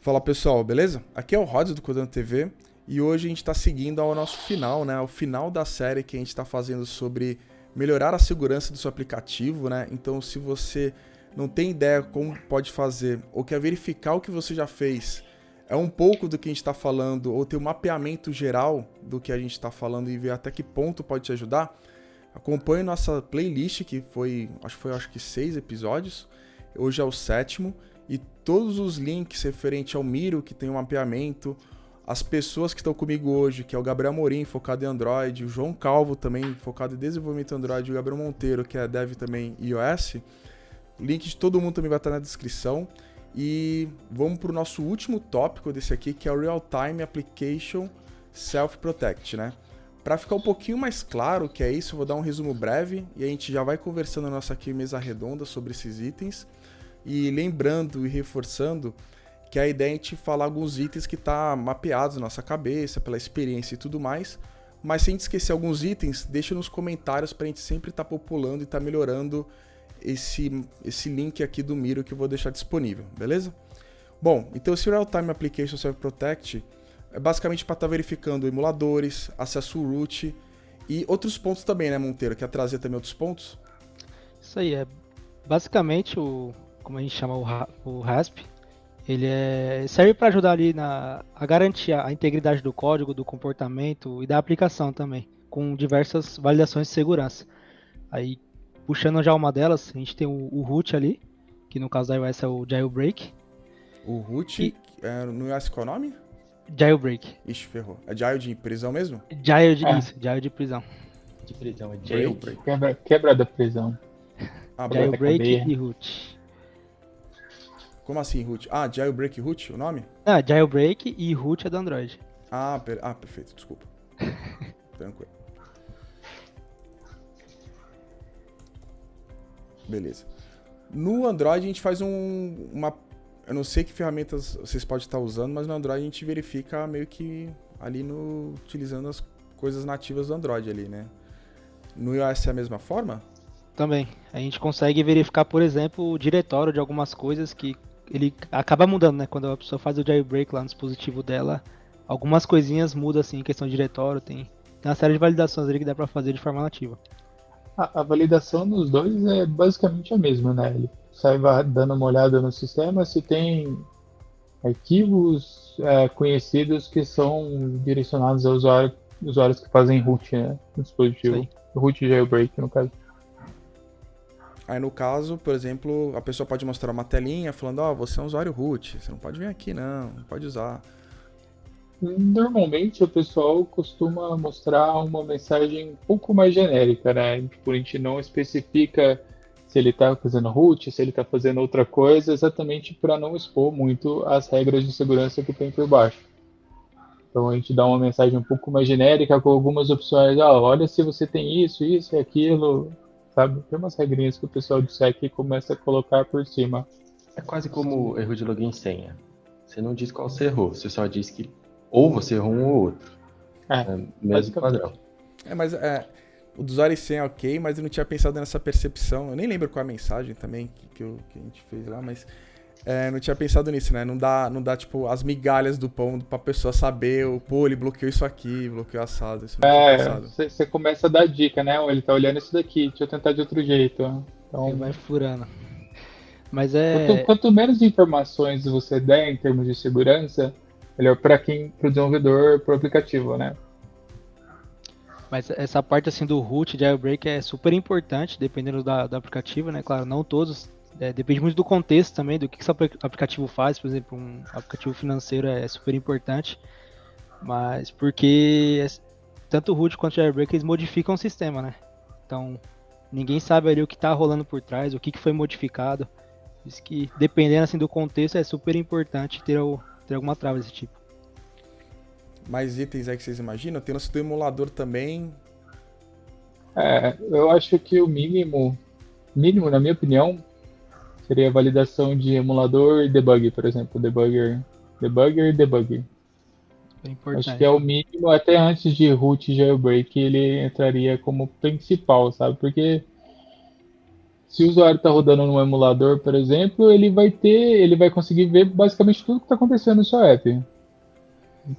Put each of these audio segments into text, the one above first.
Fala pessoal, beleza? Aqui é o Rods do Codando TV e hoje a gente está seguindo ao nosso final, né? O final da série que a gente está fazendo sobre melhorar a segurança do seu aplicativo, né? Então, se você não tem ideia como pode fazer ou quer verificar o que você já fez, é um pouco do que a gente está falando ou ter um mapeamento geral do que a gente está falando e ver até que ponto pode te ajudar, acompanhe nossa playlist que acho que 6 episódios. Hoje é o sétimo. E todos os links referentes ao Miro, que tem um mapeamento, as pessoas que estão comigo hoje, que é o Gabriel Amorim, focado em Android, o João Calvo também, focado em desenvolvimento Android, e o Gabriel Monteiro, que é Dev também iOS. O link de todo mundo também vai estar na descrição. E vamos para o nosso último tópico desse aqui, que é o Real Time Application Self-Protect, né? Para ficar um pouquinho mais claro o que é isso, eu vou dar um resumo breve e a gente já vai conversando na nossa aqui mesa redonda sobre esses itens. E lembrando e reforçando que a ideia é a gente falar alguns itens que tá mapeados na nossa cabeça, pela experiência e tudo mais, mas se a gente esquecer alguns itens, deixa nos comentários pra gente sempre estar populando e estar melhorando esse link aqui do Miro que eu vou deixar disponível, beleza? Bom, então esse Real Time Application Self Protect é basicamente para estar verificando emuladores, acesso root e outros pontos também, né, Monteiro? Quer trazer também outros pontos? Isso aí, é basicamente como a gente chama o RASP, serve para ajudar ali a garantir a integridade do código, do comportamento e da aplicação também, com diversas validações de segurança. Aí, puxando já uma delas, a gente tem o root ali, que no caso da iOS é o jailbreak. O root, E no iOS qual é o nome? jailbreak. Ixi, ferrou. É Jail de prisão mesmo? É, Jail de prisão. de prisão, é Break? jailbreak. Quebra da prisão. Ah, Quebra break. da Jailbreak cadeia. e root. Como assim, root? Ah, Jailbreak Root, o nome? Ah, jailbreak e root é do Android. Perfeito, desculpa. Tranquilo. Beleza. No Android a gente faz uma... Eu não sei que ferramentas vocês podem estar usando, mas no Android a gente verifica meio que ali utilizando as coisas nativas do Android ali, né? No iOS é a mesma forma? Também. A gente consegue verificar, por exemplo, o diretório de algumas coisas que ele acaba mudando, né? Quando a pessoa faz o jailbreak lá no dispositivo dela, algumas coisinhas mudam assim em questão de diretório, tem uma série de validações ali que dá pra fazer de forma nativa. A validação nos dois é basicamente a mesma, né? Ele sai dando uma olhada no sistema se tem arquivos conhecidos que são direcionados a usuários que fazem root, né, no Isso dispositivo. aí. Root jailbreak, no caso. Aí no caso, por exemplo, a pessoa pode mostrar uma telinha falando, você é um usuário root, você não pode vir aqui não pode usar. Normalmente o pessoal costuma mostrar uma mensagem um pouco mais genérica, né? Tipo, a gente não especifica se ele está fazendo root, se ele está fazendo outra coisa, exatamente para não expor muito as regras de segurança que tem por baixo. Então a gente dá uma mensagem um pouco mais genérica com algumas opções. Olha se você tem isso, isso e aquilo, sabe? Tem umas regrinhas que o pessoal do SEC começa a colocar por cima. É quase como erro de login e senha. Você não diz qual você errou, você só diz que ou você errou um ou outro. É o mesmo Basicamente. padrão. Mas o do usuário e senha é ok, mas eu não tinha pensado nessa percepção. Eu nem lembro qual é a mensagem também que a gente fez lá, mas não tinha pensado nisso, né? Não dá, tipo, as migalhas do pão pra pessoa saber, ele bloqueou isso aqui, bloqueou assado. Isso eu não tinha pensado. Você começa a dar dica, né? Ele tá olhando isso daqui, deixa eu tentar de outro jeito. Ele Então, vai furando. Mas quanto menos informações você der em termos de segurança, melhor para o desenvolvedor, para o aplicativo, né? Mas essa parte assim do root, jailbreak é super importante, dependendo do aplicativo, né? Claro, não todos. Depende muito do contexto também, do que esse aplicativo faz. Por exemplo, um aplicativo financeiro é super importante. Mas porque tanto o root quanto o jailbreak eles modificam o sistema, né? Então ninguém sabe ali o que está rolando por trás, o que foi modificado. Por isso que dependendo assim do contexto é super importante ter alguma trava desse tipo. Mais itens aí que vocês imaginam? Tem o lance do emulador também. Eu acho que o mínimo, na minha opinião, seria a validação de emulador e debug, por exemplo, debugger e debugger. É Acho que é o importante. mínimo, até antes de root e jailbreak, ele entraria como principal, sabe? Porque se o usuário está rodando no emulador, por exemplo, ele vai conseguir ver basicamente tudo que está acontecendo no seu app. Ele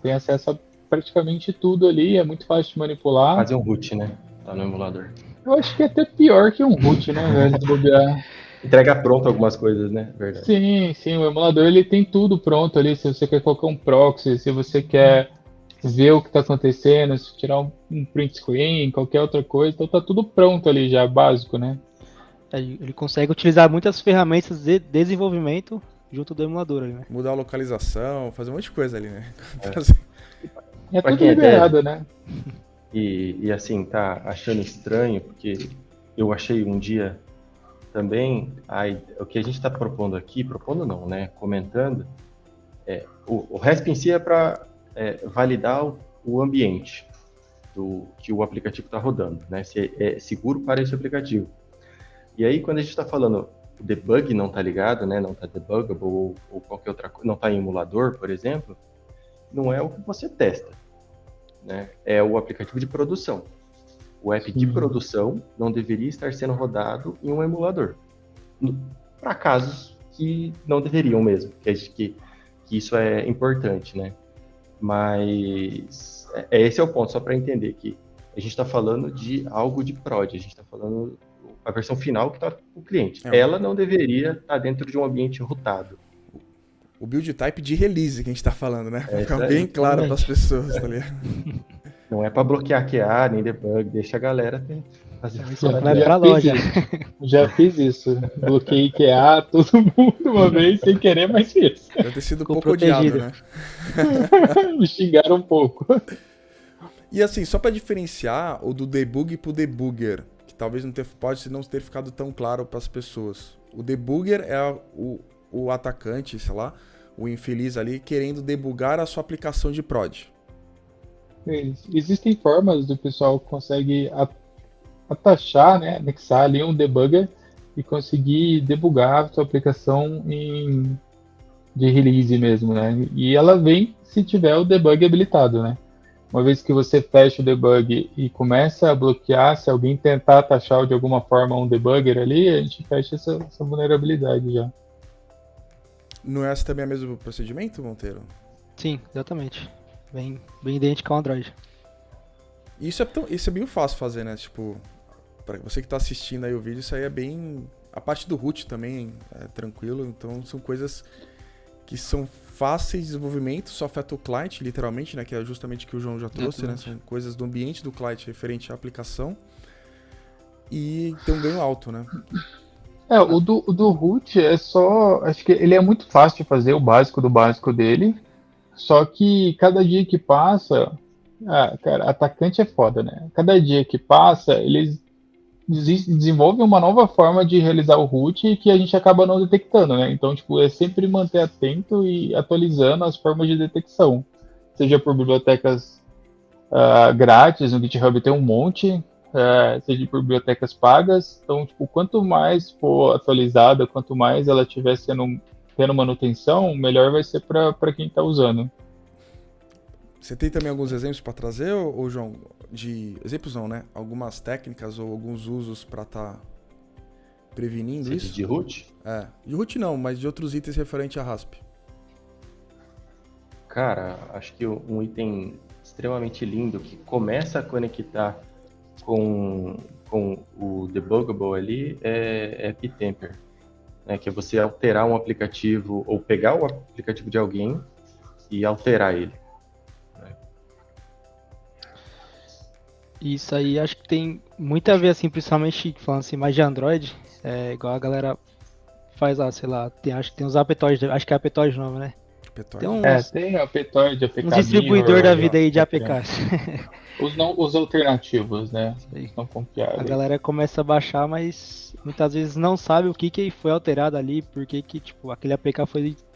tem acesso a praticamente tudo ali, é muito fácil de manipular. Fazer um root, né? Tá no emulador. Eu acho que é até pior que um root, né, velho, se bobear. Entrega pronto algumas coisas, né? Verdade. Sim, o emulador ele tem tudo pronto ali, se você quer colocar um proxy, se você quer ver o que está acontecendo, se tirar um print screen, qualquer outra coisa, então tá tudo pronto ali já, básico, né? Ele consegue utilizar muitas ferramentas de desenvolvimento junto do emulador ali, né? Mudar a localização, fazer um monte de coisa ali, né? É Pra tudo quem é liberado, né? E assim, tá achando estranho, porque eu achei um dia também, o que a gente está propondo não, né? Comentando, o RESP em si é para validar o ambiente que o aplicativo está rodando, né? Se é seguro para esse aplicativo. E aí, quando a gente está falando o debug não está ligado, né? Não está debuggable ou qualquer outra coisa, não está em emulador, por exemplo, não é o que você testa, né? É o aplicativo de produção. O app de produção não deveria estar sendo rodado em um emulador. Para casos que não deveriam mesmo, que isso é importante, né? Mas esse é o ponto, só para entender que a gente está falando de algo de prod, a gente está falando a versão final que está com o cliente. Ela não deveria estar dentro de um ambiente rootado. O build type de release que a gente está falando, né? Pra ficar isso aí, bem claro para as pessoas, tá ligado? Não é para bloquear QA, nem debug, deixa a galera fazer Isso vai pra loja. Já fiz isso. Bloqueei QA, todo mundo uma vez, sem querer, mas fiz. Deve ter sido um Ficou pouco protegido. odiado, né? Me xingaram um pouco. E assim, só para diferenciar o do debug pro debugger, que talvez pode não ter ficado tão claro para as pessoas. O debugger é o atacante, sei lá, o infeliz ali, querendo debugar a sua aplicação de prod. Existem formas do pessoal que consegue atachar, né, anexar ali um debugger e conseguir debugar a sua aplicação de release mesmo, né? E ela vem se tiver o debug habilitado, né? Uma vez que você fecha o debug e começa a bloquear, se alguém tentar atachar de alguma forma um debugger ali, a gente fecha essa vulnerabilidade já. Não é esse também o mesmo procedimento, Monteiro? Sim, exatamente. Bem idêntico ao Android. Isso é bem fácil fazer, né? Tipo, pra você que tá assistindo aí o vídeo, isso aí é bem... A parte do root também é tranquilo, então são coisas que são fáceis de desenvolvimento, só afeta o client, literalmente, né? Que é justamente o que o João já trouxe, né? São coisas do ambiente do client referente à aplicação. E tem um ganho alto, né? O do root é só... Acho que ele é muito fácil de fazer, o básico do básico dele. Só que cada dia que passa... cara, atacante é foda, né? Cada dia que passa, eles desenvolvem uma nova forma de realizar o root que a gente acaba não detectando, né? Então, tipo, é sempre manter atento e atualizando as formas de detecção. Seja por bibliotecas grátis, no GitHub tem um monte, seja por bibliotecas pagas. Então, tipo, quanto mais for atualizada, quanto mais ela estiver tendo manutenção, melhor vai ser para quem está usando. Você tem também alguns exemplos para trazer, ou João? Exemplos não, né? Algumas técnicas ou alguns usos para estar prevenindo isso? De root? De root não, mas de outros itens referentes a RASP. Cara, acho que um item extremamente lindo que começa a conectar com o debuggable ali é ptemper, né? Que é você alterar um aplicativo ou pegar o aplicativo de alguém e alterar ele. Isso aí acho que tem muito a ver, assim, principalmente falando assim, mais de Android, igual a galera faz lá, sei lá, acho que tem uns Aptoide, acho que é Aptoide o nome, né? Tem Aptoide, APK uns distribuidor da vida aí de APKs. Os alternativos, né? Não confiáveis. A galera começa a baixar, mas muitas vezes não sabe o que foi alterado ali, porque que, tipo, aquele APK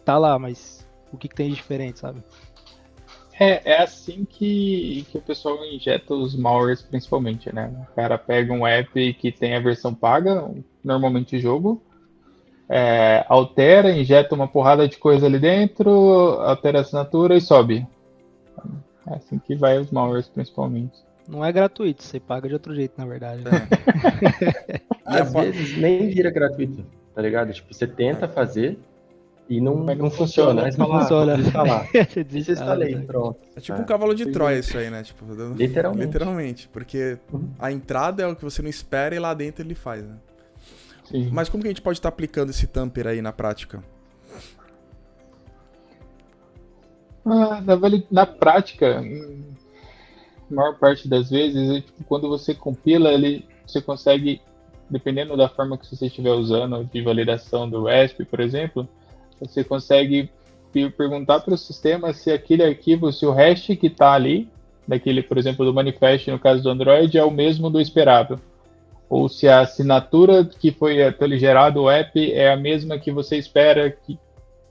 tá lá, mas o que tem de diferente, sabe? É assim que o pessoal injeta os malwares, principalmente, né? O cara pega um app que tem a versão paga, normalmente jogo, altera, injeta uma porrada de coisa ali dentro, altera a assinatura e sobe. É assim que vai os malwares, principalmente. não é gratuito, você paga de outro jeito, na verdade. Às vezes nem vira gratuito, tá ligado? Tipo, você tenta fazer e não funciona. Aí você Não fala, funciona. vou desinstalar. Você E desinstala, desinstalei, né? pronto. É tipo um cavalo de Troia isso aí, né? Tipo, Literalmente. literalmente. Porque Uhum. a entrada é o que você não espera e lá dentro ele faz, né? Sim. Mas como que a gente pode estar aplicando esse tamper aí na prática? Na prática, a maior parte das vezes, tipo, quando você compila, você consegue, dependendo da forma que você estiver usando, de validação do RESP, por exemplo, você consegue perguntar para o sistema se aquele arquivo, se o hash que está ali, daquele, por exemplo, do manifest, no caso do Android, é o mesmo do esperado. Ou se a assinatura que foi gerado o app é a mesma que você espera,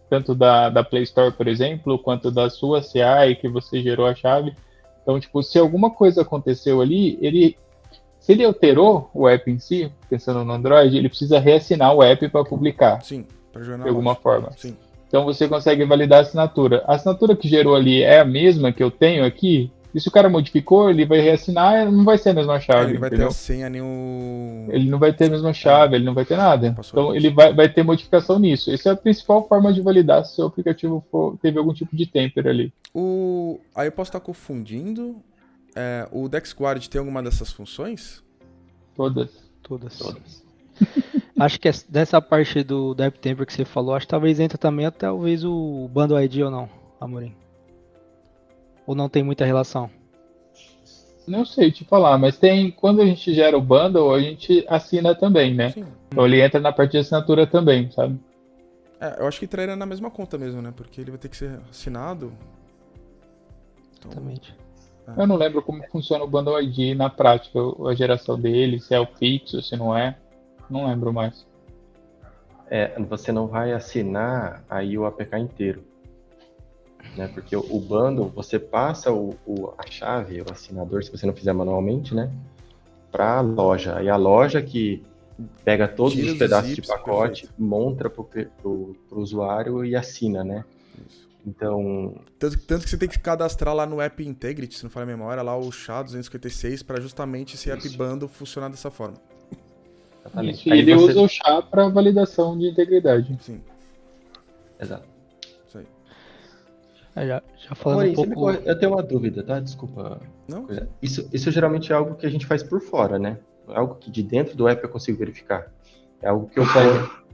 tanto da Play Store, por exemplo, quanto da sua CI que você gerou a chave. Então, tipo, se alguma coisa aconteceu ali, se ele alterou o app em si, pensando no Android, ele precisa reassinar o app para publicar, Sim, para jogar na de alguma loja. forma. Sim. Então você consegue validar a assinatura. A assinatura que gerou ali é a mesma que eu tenho aqui? E se o cara modificou, ele vai reassinar, não vai ser a mesma chave, Ele não vai ter entendeu? a senha nem o... Ele não vai ter a mesma chave, ele não vai ter nada. Passou Então isso. ele vai ter modificação nisso. Essa é a principal forma de validar se o seu aplicativo teve algum tipo de temper ali. Aí eu posso estar confundindo. O DexGuard tem alguma dessas funções? Todas. Todas. Acho que dessa parte do App Temper que você falou, acho que talvez entre também talvez o Bundle ID ou não, Amorim. Ou não tem muita relação? Não sei te falar, mas quando a gente gera o bundle, a gente assina também, né? Sim. Então ele entra na parte de assinatura também, sabe? Eu acho que entraria na mesma conta mesmo, né? Porque ele vai ter que ser assinado. Então, Exatamente. Eu não lembro como funciona o Bundle ID na prática, a geração dele, se é o fixo, se não é. Não lembro mais. Você não vai assinar aí o APK inteiro. Né? Porque o bundle, você passa a chave, o assinador, se você não fizer manualmente, né? Para a loja. Aí a loja que pega todos Tira os os pedaços zips, de pacote, perfeito. monta pro usuário e assina, né? Isso. Então, Tanto que você tem que cadastrar lá no App Integrity, se não falha a memória, lá o SHA-256, para justamente esse App Bundle funcionar dessa forma. exatamente. Isso, e Aí ele você... usa o SHA para validação de integridade. Sim, Exato. isso aí. Já falando Amorim, um pouco... eu tenho uma dúvida, tá? Desculpa. Não? Isso geralmente é algo que a gente faz por fora, né? É algo que de dentro do app eu consigo verificar. É algo que eu ponho.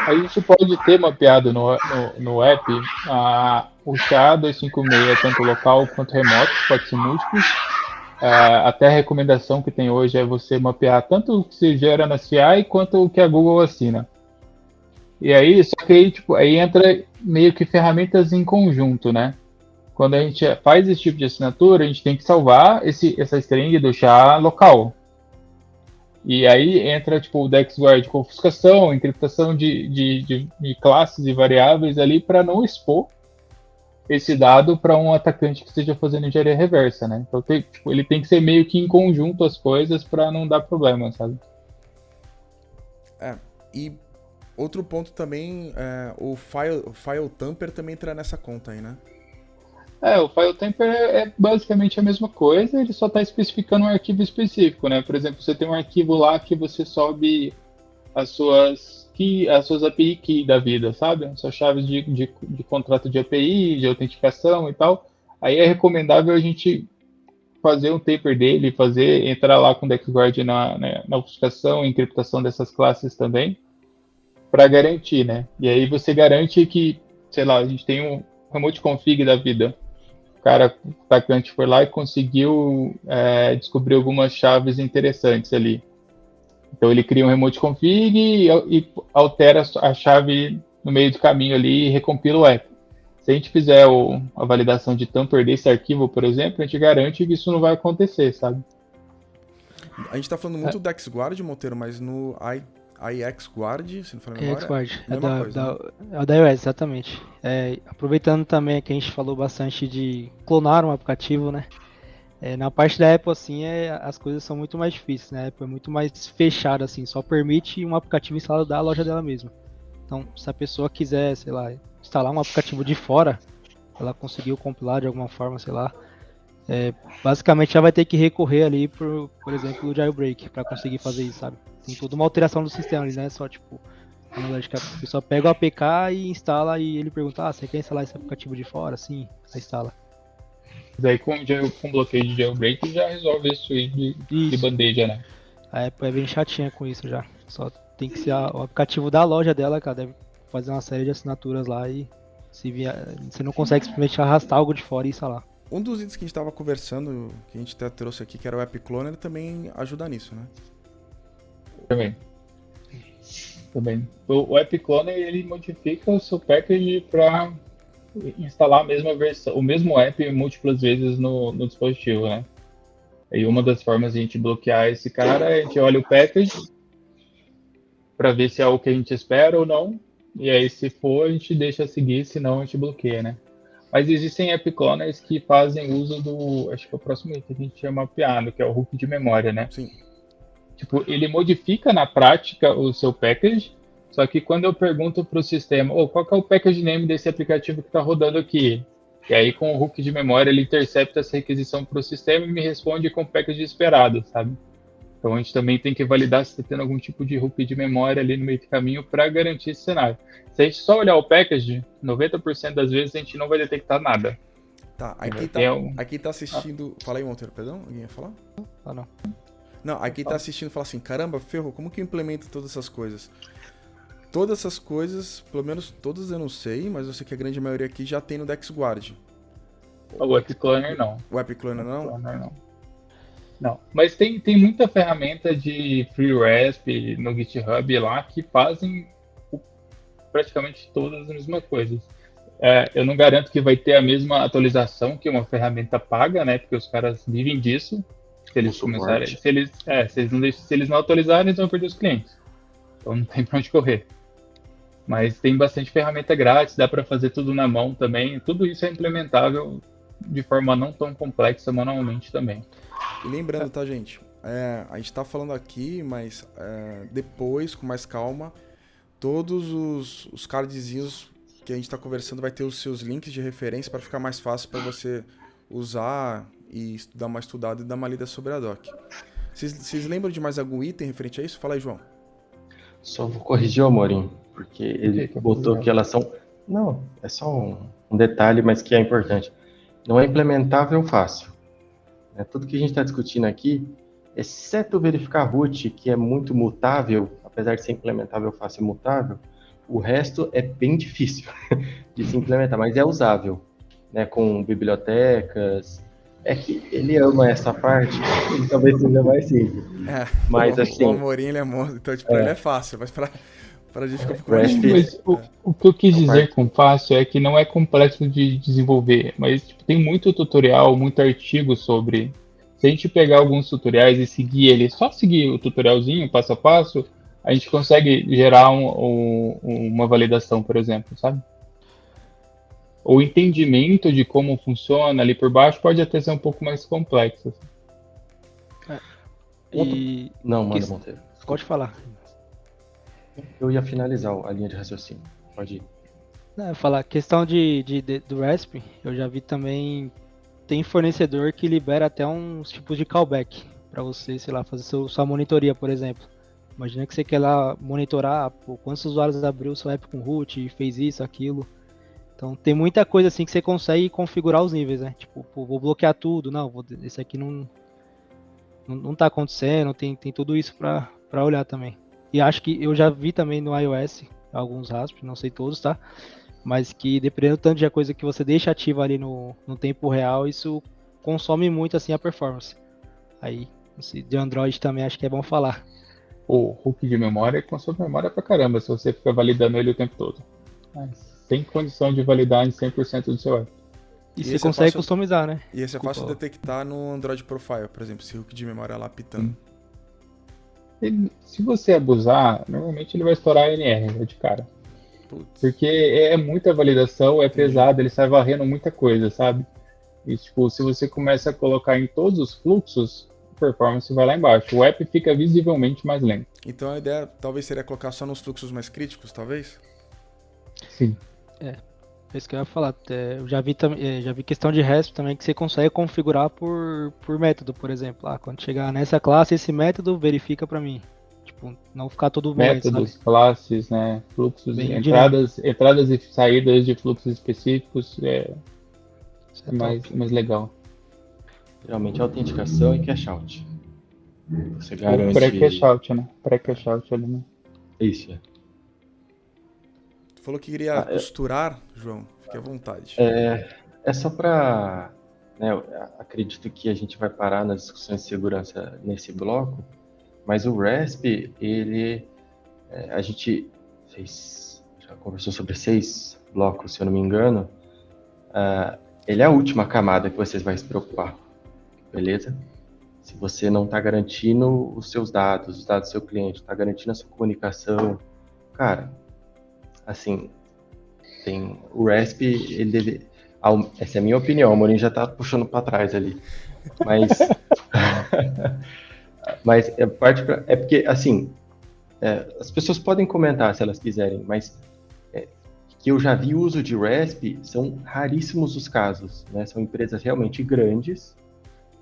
A gente pode ter mapeado no app o SHA-256, tanto local quanto remoto, pode ser múltiplos. Até a recomendação que tem hoje é você mapear tanto o que se gera na CI quanto o que a Google assina. E aí, só que aí entra meio que ferramentas em conjunto, né? Quando a gente faz esse tipo de assinatura, a gente tem que salvar essa string do SHA local. E aí entra o DexGuard com ofuscação, encriptação de classes e variáveis ali para não expor esse dado para um atacante que esteja fazendo engenharia reversa, né? Então ele tem que ser meio que em conjunto as coisas para não dar problema, sabe? E outro ponto também, o file tamper também entra nessa conta aí, né? O file tamper é basicamente a mesma coisa, ele só está especificando um arquivo específico, né? Por exemplo, você tem um arquivo lá que você sobe as suas API key da vida, sabe? As suas chaves de contrato de API, de autenticação e tal. Aí é recomendável a gente fazer um tamper dele, entrar lá com o DexGuard na ofuscação e encriptação dessas classes também, para garantir, né? E aí você garante que, sei lá, a gente tem um remote config da vida. O atacante foi lá e conseguiu descobrir algumas chaves interessantes ali. Então ele cria um remote config e altera a chave no meio do caminho ali e recompila o app. Se a gente fizer a validação de tamper desse arquivo, por exemplo, a gente garante que isso não vai acontecer, sabe? A gente tá falando muito do DexGuard, Monteiro, mas no iXGuard, se não for a memória, iXGuard, é a mesma coisa, né? É o da iOS, exatamente. Aproveitando também que a gente falou bastante de clonar um aplicativo, né? Na parte da Apple, assim, as coisas são muito mais difíceis, né? A Apple é muito mais fechada, assim, só permite um aplicativo instalado da loja dela mesma. Então, se a pessoa quiser, sei lá, instalar um aplicativo de fora, ela conseguiu compilar de alguma forma, sei lá, basicamente já vai ter que recorrer ali, por exemplo, o jailbreak para conseguir fazer isso, sabe? Tem toda uma alteração do sistema ali, né? Só tipo, na verdade, que a pessoa pega o APK e instala e ele pergunta, você quer instalar esse aplicativo de fora? Sim, aí instala. Daí com bloqueio de jailbreak já resolve isso aí de Isso. bandeja, né? A Apple é bem chatinha com isso já. Só tem que ser o aplicativo da loja dela, cara, deve fazer uma série de assinaturas lá e você não consegue simplesmente arrastar algo de fora e instalar. Um dos itens que a gente estava conversando, que a gente até trouxe aqui, que era o App Cloner, também ajuda nisso, né? Também. O App Cloner, ele modifica o seu package para instalar a mesma versão, o mesmo app múltiplas vezes no dispositivo, né? E uma das formas de a gente bloquear esse cara é a gente olha o package para ver se é o que a gente espera ou não. E aí, se for, a gente deixa seguir, senão a gente bloqueia, né? Mas existem app cloners que fazem uso do, acho que é o próximo item que a gente tinha mapeado, que é o hook de memória, né? Sim. Tipo, ele modifica na prática o seu package, só que quando eu pergunto para o sistema, qual que é o package name desse aplicativo que está rodando aqui? E aí, com o hook de memória, ele intercepta essa requisição para o sistema e me responde com o package esperado, sabe? Então, a gente também tem que validar se está tendo algum tipo de hook de memória ali no meio do caminho para garantir esse cenário. Se a gente só olhar o package, 90% das vezes a gente não vai detectar nada. Tá, aqui tá assistindo... Fala aí, Monteiro, perdão? Alguém ia falar? Não. Não, aqui tá assistindo e fala assim, caramba, ferrou, como que eu implemento todas essas coisas? Todas essas coisas, pelo menos todas eu não sei, mas eu sei que a grande maioria aqui já tem no DexGuard. O App Cloner não. O App Cloner não? Não, mas tem muita ferramenta de FreeResp no GitHub lá que fazem praticamente todas as mesmas coisas. Eu não garanto que vai ter a mesma atualização que uma ferramenta paga, né? Porque os caras vivem disso. Se eles começarem, se eles não atualizarem, eles vão perder os clientes. Então não tem pra onde correr. Mas tem bastante ferramenta grátis, dá para fazer tudo na mão também. Tudo isso é implementável de forma não tão complexa manualmente também. E lembrando, tá, gente? A gente tá falando aqui, mas depois, com mais calma, todos os cardzinhos que a gente tá conversando vai ter os seus links de referência para ficar mais fácil para você usar e dar uma estudada e dar uma lida sobre a doc. Vocês lembram de mais algum item referente a isso? Fala aí, João. Só vou corrigir o Amorim, porque ele botou que elas são... Não, é só um detalhe, mas que é importante. Não é implementável fácil. Tudo que a gente está discutindo aqui, exceto verificar root, que é muito mutável, apesar de ser implementável fácil e mutável, o resto é bem difícil de se implementar, mas é usável, né, com bibliotecas. É que ele ama essa parte, ele talvez seja mais simples. Mas assim... O Amorim, ele é monstro, então tipo, ele é fácil, mas pra gente ficar um pouco mais difícil. Mas o que eu quis dizer com fácil é que não é complexo de desenvolver, mas tipo, tem muito tutorial, muito artigo sobre. Se a gente pegar alguns tutoriais e seguir ele, só seguir o tutorialzinho, passo a passo, a gente consegue gerar uma validação, por exemplo, sabe? O entendimento de como funciona ali por baixo pode até ser um pouco mais complexo. Não, manda, Monteiro. Pode falar. Eu ia finalizar a linha de raciocínio. Pode ir. Não, eu falar, questão do RESP, eu já vi também, tem fornecedor que libera até uns tipos de callback para você, sei lá, fazer sua monitoria, por exemplo. Imagina que você quer lá monitorar quantos usuários abriu o seu app com root e fez isso, aquilo. Então tem muita coisa assim que você consegue configurar os níveis, né? Tipo, vou bloquear tudo, não, esse aqui não tá acontecendo, tem tudo isso para olhar também. E acho que eu já vi também no iOS alguns RASP, não sei todos, tá? Mas que dependendo do tanto de coisa que você deixa ativa ali no tempo real, isso consome muito assim a performance. Aí, de Android também acho que é bom falar. O hook de memória consome memória pra caramba se você fica validando ele o tempo todo. Mas tem condição de validar em 100% do seu app. E você consegue customizar, né? E esse é fácil de detectar no Android Profile, por exemplo, se o hook de memória lá pitando. Se você abusar, normalmente ele vai estourar a NR de cara. Putz. Porque é muita validação, é pesado, ele sai varrendo muita coisa, sabe? E tipo, se você começa a colocar em todos os fluxos, a performance vai lá embaixo. O app fica visivelmente mais lento. Então a ideia talvez seria colocar só nos fluxos mais críticos, talvez? Sim. É isso que eu ia falar. Eu já vi questão de RESP também que você consegue configurar por método, por exemplo. Quando chegar nessa classe, esse método verifica pra mim. Tipo, não ficar todo moed, sabe? Métodos, classes, né? Fluxos, Bem dinâmico. entradas e saídas de fluxos específicos Isso é é top. mais legal. Geralmente autenticação e cache out. Você O garante. pré-cache-out, né? Pré-cache-out ali, né? Isso, é. Tu falou que queria Ah, costurar, João. Fique à vontade. é só para. Né, eu acredito que a gente vai parar nas discussões de segurança nesse bloco, mas o RESP, a gente já conversou sobre 6 blocos, se eu não me engano. Ele é a última camada que vocês vão se preocupar, beleza? Se você não está garantindo os seus dados, os dados do seu cliente, está garantindo a sua comunicação, cara, assim, tem o RESP, ele deve. Essa é a minha opinião, o Mourinho já está puxando para trás ali. Mas, mas é porque, assim, as pessoas podem comentar se elas quiserem, mas que eu já vi uso de RESP são raríssimos os casos, né? São empresas realmente grandes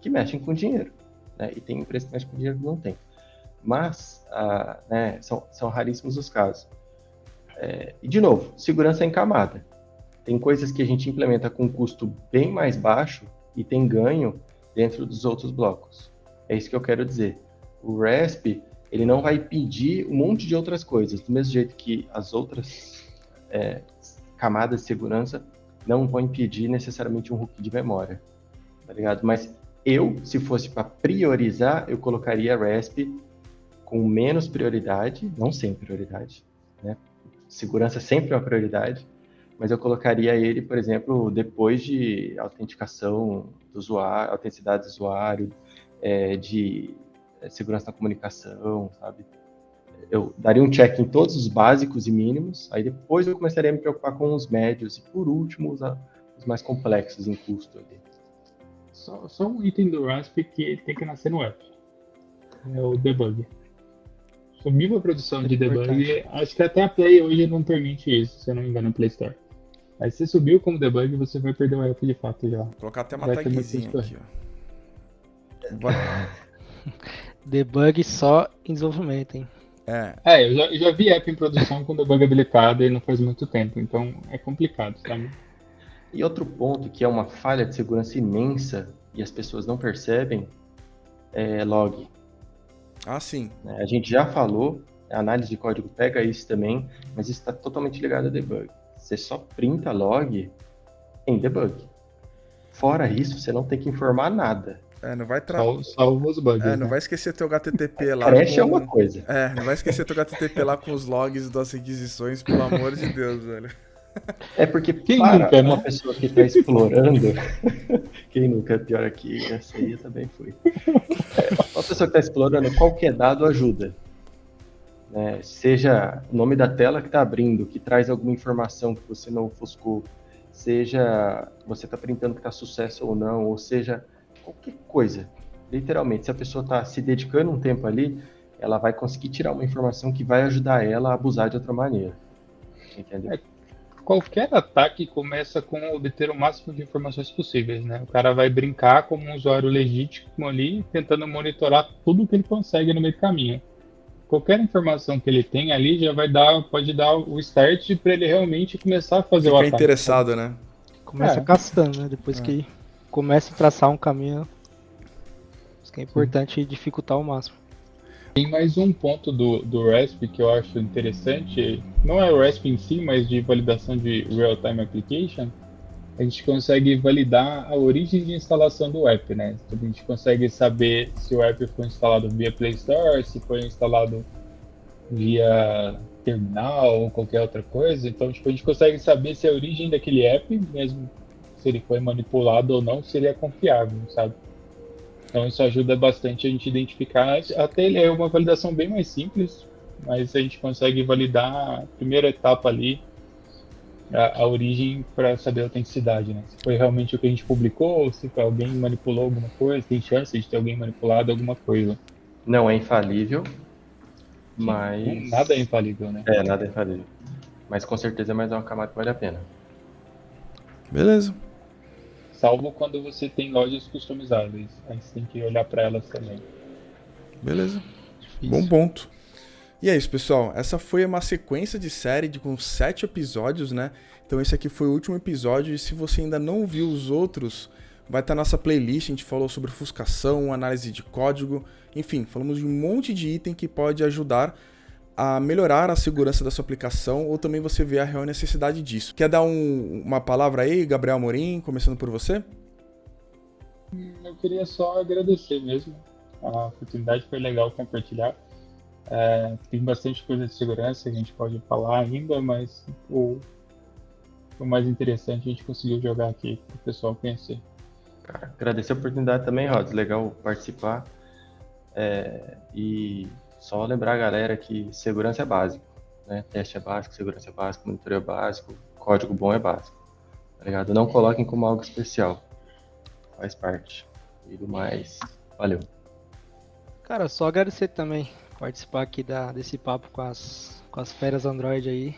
que mexem com dinheiro, né? E tem empresas que mexem com dinheiro que não tem. Mas, né, são raríssimos os casos. E, de novo, segurança em camada. Tem coisas que a gente implementa com custo bem mais baixo e tem ganho dentro dos outros blocos. É isso que eu quero dizer. O RESP, ele não vai pedir um monte de outras coisas, do mesmo jeito que as outras camadas de segurança não vão impedir necessariamente um hook de memória, tá ligado? Mas se fosse para priorizar, eu colocaria RESP com menos prioridade, não sem prioridade, né? Segurança sempre é uma prioridade, mas eu colocaria ele, por exemplo, depois de autenticação do usuário, autenticidade do usuário, de segurança da comunicação, sabe? Eu daria um check em todos os básicos e mínimos, aí depois eu começaria a me preocupar com os médios e, por último, os mais complexos em custo ali. Só um item do RASP que ele tem que nascer no app. É o debug. Subiu a produção de debug, acho que até a Play hoje não permite isso, se eu não me engano, no Play Store. Aí se subiu como debug, você vai perder o app de fato já. Vou colocar até uma Vai ter tagzinha muito aqui, ó. Bora. Debug só em desenvolvimento, hein? Eu já vi app em produção com debug habilitado e não faz muito tempo, então é complicado, sabe? E outro ponto que é uma falha de segurança imensa e as pessoas não percebem é log. Sim. A gente já falou, a análise de código pega isso também, mas isso está totalmente ligado a debug. Você só printa log em debug. Fora isso, você não tem que informar nada. Não vai salvo os bugs, não né? vai esquecer teu HTTP lá. Crash é uma coisa. Não vai esquecer teu HTTP lá com os logs das requisições, pelo amor de Deus, velho. É porque Quem para nunca, uma né? pessoa que está explorando, quem nunca, pior aqui, essa aí eu também fui. Uma pessoa que está explorando, qualquer dado ajuda. Né? Seja o nome da tela que está abrindo, que traz alguma informação que você não ofuscou, seja você está printando que está sucesso ou não, ou seja, qualquer coisa. Literalmente, se a pessoa está se dedicando um tempo ali, ela vai conseguir tirar uma informação que vai ajudar ela a abusar de outra maneira. Entendeu? Qualquer ataque começa com obter o máximo de informações possíveis, né? O cara vai brincar como um usuário legítimo ali, tentando monitorar tudo que ele consegue no meio do caminho. Qualquer informação que ele tem ali já pode dar o start para ele realmente começar a fazer o ataque. Fica interessado, né? Começa caçando, né? Depois que começa a traçar um caminho, isso que é importante dificultar ao máximo. Tem mais um ponto do RESP que eu acho interessante, não é o RESP em si, mas de validação de Real-Time Application. A gente consegue validar a origem de instalação do app, né? Então, a gente consegue saber se o app foi instalado via Play Store, se foi instalado via terminal ou qualquer outra coisa. Então, a gente consegue saber se a origem daquele app, mesmo se ele foi manipulado ou não, se ele é confiável, sabe? Então isso ajuda bastante a gente identificar, até ele é uma validação bem mais simples, mas a gente consegue validar a primeira etapa ali, a origem, para saber a autenticidade, né? Se foi realmente o que a gente publicou, ou se alguém manipulou alguma coisa, tem chance de ter alguém manipulado alguma coisa. Não é infalível, mas... Nada é infalível, né? Nada é infalível. Mas com certeza é mais uma camada que vale a pena. Beleza. Salvo quando você tem lojas customizáveis. Aí você tem que olhar para elas também. Beleza. Difícil. Bom ponto. E é isso, pessoal. Essa foi uma sequência de série com 7 episódios, né? Então esse aqui foi o último episódio e se você ainda não viu os outros, vai estar na nossa playlist. A gente falou sobre ofuscação, análise de código, enfim, falamos de um monte de item que pode ajudar a melhorar a segurança da sua aplicação ou também você vê a real necessidade disso. Quer dar uma palavra aí, Gabriel Amorim, começando por você? Eu queria só agradecer mesmo. A oportunidade foi legal compartilhar. Tem bastante coisa de segurança que a gente pode falar ainda, mas o mais interessante a gente conseguiu jogar aqui para o pessoal conhecer. Cara, agradecer a oportunidade também, Rods. Legal participar. E só lembrar a galera que segurança é básico, né? Teste é básico, segurança é básico, monitoreio é básico, código bom é básico. Tá ligado? Não coloquem como algo especial. Faz parte. E do mais, valeu. Cara, só agradecer também participar aqui desse papo com as feras Android aí.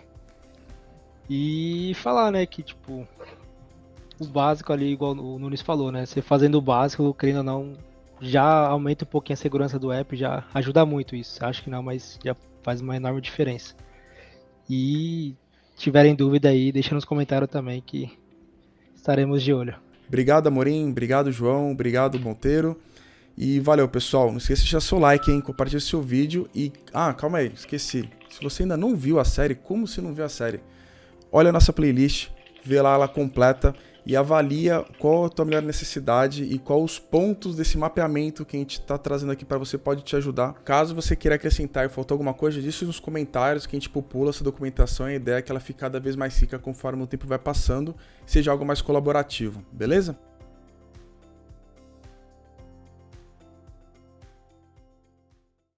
E falar, né, que tipo, o básico ali, igual o Nunes falou, né? Você fazendo o básico, querendo ou não, já aumenta um pouquinho a segurança do app, já ajuda muito isso. Acho que não, mas já faz uma enorme diferença. E tiverem dúvida aí, deixa nos comentários também que estaremos de olho. Obrigado, Amorim. Obrigado, João. Obrigado, Monteiro. E valeu, pessoal. Não esqueça de deixar seu like, hein? Compartilha seu vídeo. E, calma aí, esqueci. Se você ainda não viu a série, como você não viu a série? Olha a nossa playlist, vê lá ela completa e avalia qual a tua melhor necessidade e qual os pontos desse mapeamento que a gente está trazendo aqui para você pode te ajudar. Caso você queira acrescentar e faltou alguma coisa, deixe nos comentários que a gente popula essa documentação e a ideia é que ela fique cada vez mais rica conforme o tempo vai passando e seja algo mais colaborativo, beleza?